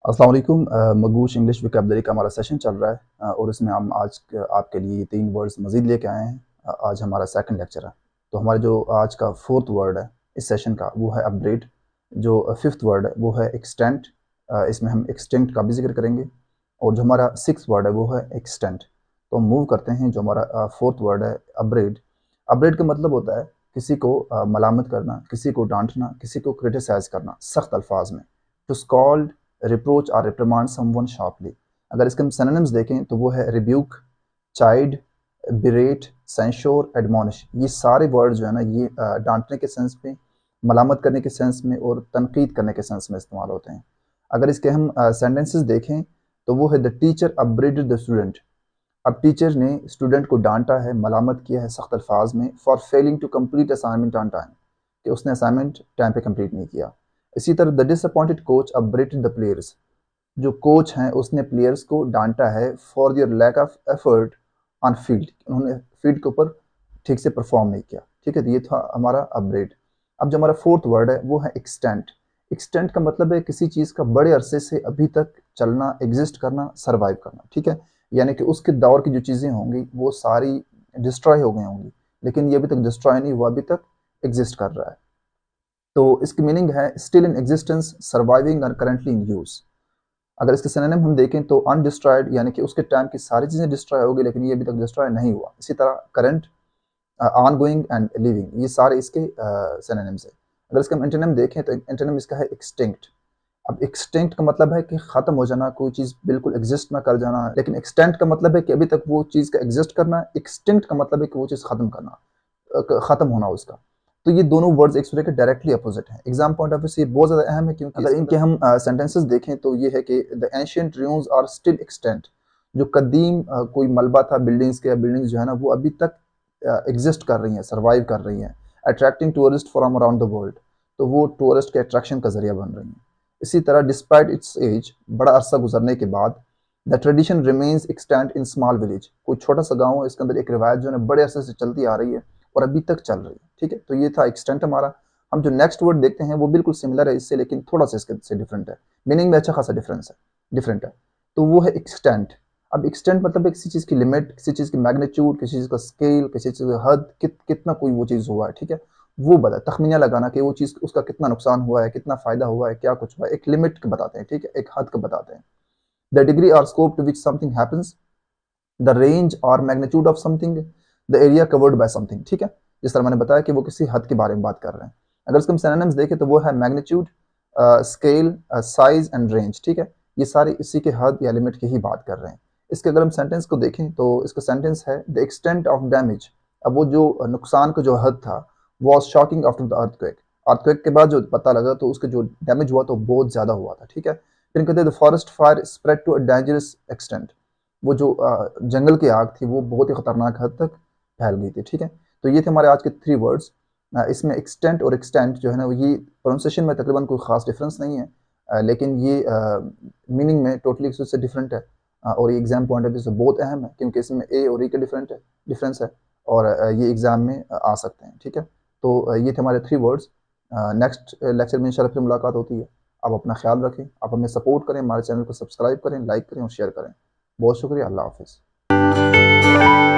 अस्सलाम वालेकुम। Magos English vocabulary का हमारा सेशन चल रहा है और इसमें हम आज आपके लिए 3 वर्ड्स मज़ीद लेके आए हैं। आज हमारा सेकंड लेक्चर है। तो हमारा जो आज का 4th वर्ड है इस सेशन का वो है अपग्रेड। जो 5th वर्ड है वो है एक्सटेंट। इसमें हम एक्सटेंट का भी ज़िक्र करेंगे और जो हमारा 6th वर्ड है वो है एक्सटेंट। तो हम मूव करते हैं। जो हमारा 4th वर्ड है अपग्रेड। अपग्रेड का मतलब होता है किसी को मलामत करना, किसी को डांटना, किसी को क्रिटिसाइज़ करना सख्त अल्फाज में। टू स्कॉल्ड, रिप्रोच और रिप्रिमांड समवन शार्पली। अगर इसके हम सिनोनिम्स देखें तो वो है रिब्यूक, चाइड, बिरेट, सेंशोर, एडमोनिश। ये सारे वर्ड जो है ना ये डांटने के सेंस में, मलामत करने के सेंस में और तनकीद करने के सेंस में इस्तेमाल होते हैं। अगर इसके हम सेंटेंसेस देखें तो वो है the teacher upgraded the student. अब टीचर ने स्टूडेंट को डांटा है, मलामत किया है सख्त अल्फाज में for failing to complete assignment on time, कि उसने असाइनमेंट टाइम पे कंप्लीट नहीं किया। इसी तरह the disappointed coach upgraded the players. जो कोच हैं उसने प्लेयर्स को डांटा है for their lack of effort on field, उन्होंने फील्ड के ऊपर ठीक से परफॉर्म नहीं किया। ठीक है, तो ये था हमारा अपग्रेड। अब जो हमारा 4th वर्ड है वो है एक्सटेंट। एक्सटेंट का मतलब है किसी चीज़ का बड़े अरसे से अभी तक चलना, एग्जिस्ट करना, सर्वाइव करना। ठीक है, यानी कि उसके दौर की जो चीज़ें होंगी वो सारी डिस्ट्रॉय हो गई होंगी, लेकिन ये अभी तक डिस्ट्रॉय नहीं हुआ, अभी तक एग्जिस्ट कर रहा है। तो इसकी मीनिंग है स्टिल इन एग्जिस्टेंस, सर्वाइविंग और करेंटली इन यूज। अगर इसके सिनोनिम हम देखें तो अनडिस्ट्रॉयड, यानी कि उसके टाइम की सारी चीज़ें डिस्ट्रॉय हो गई लेकिन ये अभी तक डिस्ट्रॉय नहीं हुआ। इसी तरह current, on going and living, ये सारे इसके सिनोनिम्स है। अगर इसका हम एंटोनिम देखें तो एंटोनिम इसका है एक्सटिंक्ट। अब एक्सटिंक्ट का मतलब है कि ख़त्म हो जाना, कोई चीज़ बिल्कुल एग्जिस्ट ना कर जाना। लेकिन एक्सटेंट का मतलब है कि अभी तक वो चीज़ का एग्जिस्ट करना। एक्सटिंक्ट का मतलब है कि वो चीज़ ख़त्म करना, ख़त्म होना उसका। तो ये दोनों वर्ड्स एक दूसरे के डायरेक्टली अपोजिट हैं। एग्जाम पॉइंट ऑफ व्यू से ये बहुत ज़्यादा अहम है, क्योंकि अगर इनके हम सेंटेंसेस देखें तो ये है कि the ancient ruins are still extant. जो कदीम कोई मलबा था बिल्डिंग्स के, बिल्डिंग्स जो है ना वो अभी तक एग्जिस्ट कर रही हैं, सर्वाइव कर रही हैं, attracting tourist from around the world. तो वो टूरिस्ट के अट्रैक्शन का जरिया बन रही हैं। इसी तरह डिस्पाइट इट्स एज, बड़ा अरसा गुजरने के बाद, the tradition remains extent in small village. कोई छोटा सा गाँव है, इसके अंदर एक रिवायत जो है बड़े अरसे से चलती आ रही है और अभी तक चल रही है। ठीक है, तो ये था एक्सटेंट हमारा। हम जो नेक्स्ट वर्ड देखते हैं वो बिल्कुल सिमिलर है इससे, लेकिन थोड़ा सा इसके से डिफरेंट है। मीनिंग में अच्छा खासा डिफरेंट है। तो वो है एक्सटेंट। अब एक्सटेंट मतलब है किसी चीज़ की लिमिट, किसी चीज़ की मैग्नीट्यूड, किसी चीज़ का स्केल, किसी चीज़ का हद, कितना कोई वो चीज़ हुआ है। ठीक है, वो बता तखमीना लगाना कि वो चीज़ उसका कितना नुकसान हुआ है, कितना फ़ायदा हुआ है, क्या कुछ हुआ है, एक लिमिट बताते हैं। ठीक है, एक हद का बताते हैं। द डिग्री और scope to which something happens, the range और magnitude of something, the area covered by something. ठीक है, जिस तरह मैंने बताया कि वो किसी हद के बारे में बात कर रहे हैं। अगर इसके हम सिनोनिम्स देखें तो वो है magnitude, scale, size and range. ठीक है, ये सारे इसी के हद या लिमिट की ही बात कर रहे हैं। इसके अगर हम सेंटेंस को देखें तो इसका सेंटेंस है द एक्सटेंट ऑफ डैमेज। अब वो जो नुकसान का जो हद था was shocking after the earthquake. Earthquake के बाद जो पता लगा तो उसका जो डैमेज हुआ तो बहुत ज़्यादा हुआ था। ठीक है, फिर कहते हैं the forest fire spread to a dangerous extent. वो जो जंगल की आग थी वो बहुत ही खतरनाक हद तक फैल गई थी। ठीक है, तो ये थे हमारे आज के 3 वर्ड्स। इसमें एक्सटेंट और एक्सटेंट जो है ना ये प्रोनाउंसिएशन में तकरीबन कोई ख़ास डिफरेंस नहीं है, लेकिन ये मीनिंग में टोटली एक दूसरे से डिफरेंट है। और ये एग्जाम पॉइंट ऑफ व्यू से बहुत अहम है, क्योंकि इसमें ए और ई का डिफरेंस है और ये एग्जाम में आ सकते हैं। ठीक है, तो ये थे हमारे 3 वर्ड्स। नेक्स्ट लेक्चर में इंशाल्लाह फिर मुलाकात होती है। आप अपना ख्याल रखें, आप हमें सपोर्ट करें, हमारे चैनल को सब्सक्राइब करें, लाइक करें और शेयर करें। बहुत शुक्रिया, अल्लाह हाफिज़।